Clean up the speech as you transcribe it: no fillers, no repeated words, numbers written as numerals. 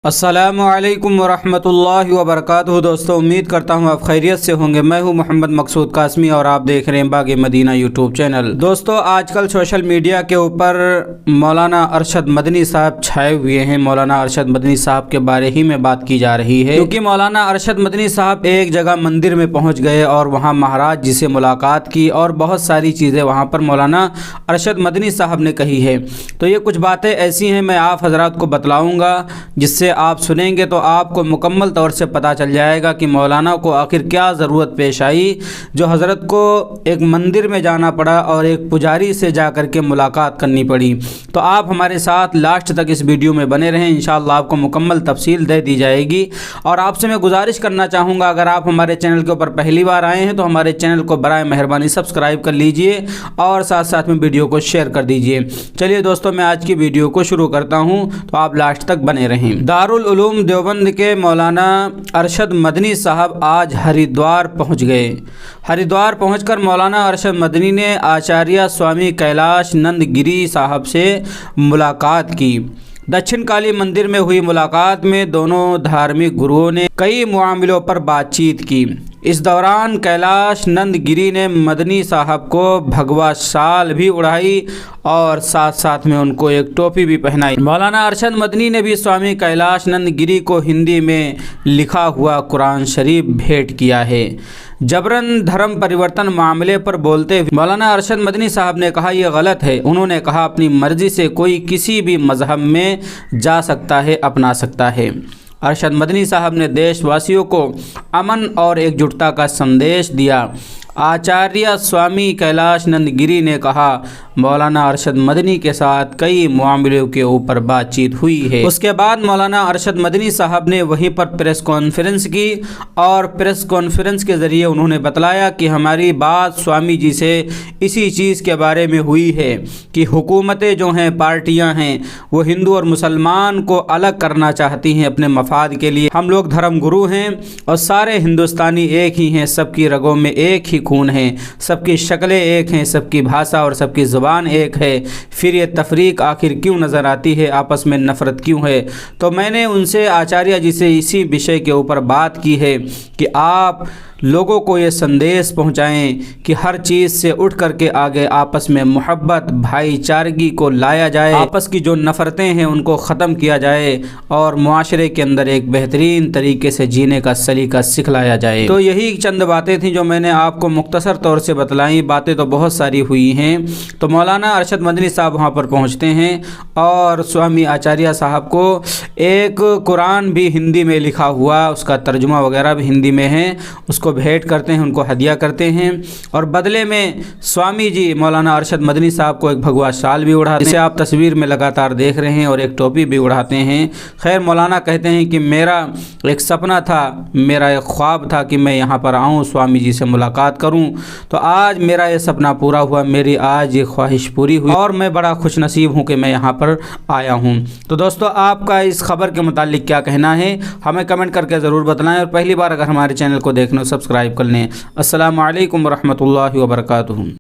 अस्सलामुअलैकुम वरहमतुल्लाहि वबरकातुहू। दोस्तों, उम्मीद करता हूँ आप खैरियत से होंगे। मैं हूँ मोहम्मद मकसूद कासमी और आप देख रहे हैं बाग़ मदीना यूट्यूब चैनल। दोस्तों, आजकल सोशल मीडिया के ऊपर मौलाना अरशद मदनी साहब छाए हुए हैं। मौलाना अरशद मदनी साहब के बारे ही में बात की जा रही है, क्योंकि मौलाना अरशद मदनी साहब एक जगह मंदिर में पहुँच गए और वहाँ महाराज जी से मुलाकात की और बहुत सारी चीज़ें वहाँ पर मौलाना अरशद मदनी साहब ने कही है। तो ये कुछ बातें ऐसी हैं, मैं आप हज़रात को बतलाऊँगा, जिससे आप सुनेंगे तो आपको मुकम्मल तौर से पता चल जाएगा कि मौलाना को आखिर क्या ज़रूरत पेश आई, जो हज़रत को एक मंदिर में जाना पड़ा और एक पुजारी से जा कर के मुलाकात करनी पड़ी। तो आप हमारे साथ लास्ट तक इस वीडियो में बने रहें, इंशाअल्लाह आपको मुकम्मल तफसील दे दी जाएगी। और आपसे मैं गुजारिश करना चाहूँगा, अगर आप हमारे चैनल के ऊपर पहली बार आए हैं तो हमारे चैनल को बराए मेहरबानी सब्सक्राइब कर लीजिए और साथ साथ में वीडियो को शेयर कर दीजिए। चलिए दोस्तों, मैं आज की वीडियो को शुरू करता हूँ, तो आप लास्ट तक बने रहें। दारुल उलूम देवबंद के मौलाना अरशद मदनी साहब आज हरिद्वार पहुंच गए। हरिद्वार पहुंचकर मौलाना अरशद मदनी ने आचार्य स्वामी कैलाश नंद गिरी साहब से मुलाकात की। दक्षिण काली मंदिर में हुई मुलाकात में दोनों धार्मिक गुरुओं ने कई मामलों पर बातचीत की। इस दौरान कैलाश नंद गिरी ने मदनी साहब को भगवा शाल भी उड़ाई और साथ साथ में उनको एक टोपी भी पहनाई। मौलाना अरशद मदनी ने भी स्वामी कैलाश नंद गिरी को हिंदी में लिखा हुआ कुरान शरीफ भेंट किया है। जबरन धर्म परिवर्तन मामले पर बोलते हुए मौलाना अरशद मदनी साहब ने कहा, यह गलत है। उन्होंने कहा, अपनी मर्जी से कोई किसी भी मज़हब में जा सकता है, अपना सकता है। अरशद मदनी साहब ने देशवासियों को अमन और एकजुटता का संदेश दिया। आचार्य स्वामी कैलाश नंद गिरी ने कहा, मौलाना अरशद मदनी के साथ कई मामलों के ऊपर बातचीत हुई है। उसके बाद मौलाना अरशद मदनी साहब ने वहीं पर प्रेस कॉन्फ्रेंस की और प्रेस कॉन्फ्रेंस के ज़रिए उन्होंने बतलाया कि हमारी बात स्वामी जी से इसी चीज़ के बारे में हुई है कि हुकूमतें जो हैं, पार्टियां हैं, वो हिंदू और मुसलमान को अलग करना चाहती हैं अपने मफाद के लिए। हम लोग धर्म गुरु हैं और सारे हिंदुस्तानी एक ही हैं, सबकी रगों में एक ही खून है, सबकी शक्लें एक हैं, सबकी भाषा और सबकी ज़ुबान एक है। फिर ये तफरीक आखिर क्यों नज़र आती है, आपस में नफ़रत क्यों है? तो मैंने उनसे, आचार्य जी से, इसी विषय के ऊपर बात की है कि आप लोगों को ये संदेश पहुंचाएं कि हर चीज़ से उठ करके आगे आपस में मोहब्बत, भाईचारगी को लाया जाए, आपस की जो नफ़रतें हैं उनको ख़त्म किया जाए और मुआशरे के अंदर एक बेहतरीन तरीके से जीने का सलीका सिखलाया जाए। तो यही चंद बातें थी जो मैंने आपको मुख्तसर तौर से बतलाई। बातें तो बहुत सारी हुई हैं। तो मौलाना अरशद मदनी साहब वहाँ पर पहुँचते हैं और स्वामी आचार्य साहब को एक कुरान भी हिंदी में लिखा हुआ, उसका तर्जुमा वगैरह भी हिंदी में है, उसको भेंट करते हैं, उनको हदिया करते हैं। और बदले में स्वामी जी मौलाना अरशद मदनी साहब को एक भगवा शाल भी उड़ाते हैं, जिसे आप तस्वीर में लगातार देख रहे हैं, और एक टोपी भी उड़ाते हैं। खैर, मौलाना कहते हैं कि मेरा एक सपना था, मेरा एक ख्वाब था कि मैं यहाँ पर आऊँ, स्वामी जी से मुलाकात करूँ। तो आज मेरा ये सपना पूरा हुआ, मेरी आज ये ख्वाहिश पूरी हुई और मैं बड़ा खुश नसीब हूँ कि मैं यहाँ पर आया हूँ। तो दोस्तों, आपका इस खबर के मुतालिक क्या कहना है, हमें कमेंट करके ज़रूर बताएं। और पहली बार अगर हमारे चैनल को देखना सब्सक्राइब कर लें। अस्सलामु अलैकुम वरहमतुल्लाहि वबरकातुहू।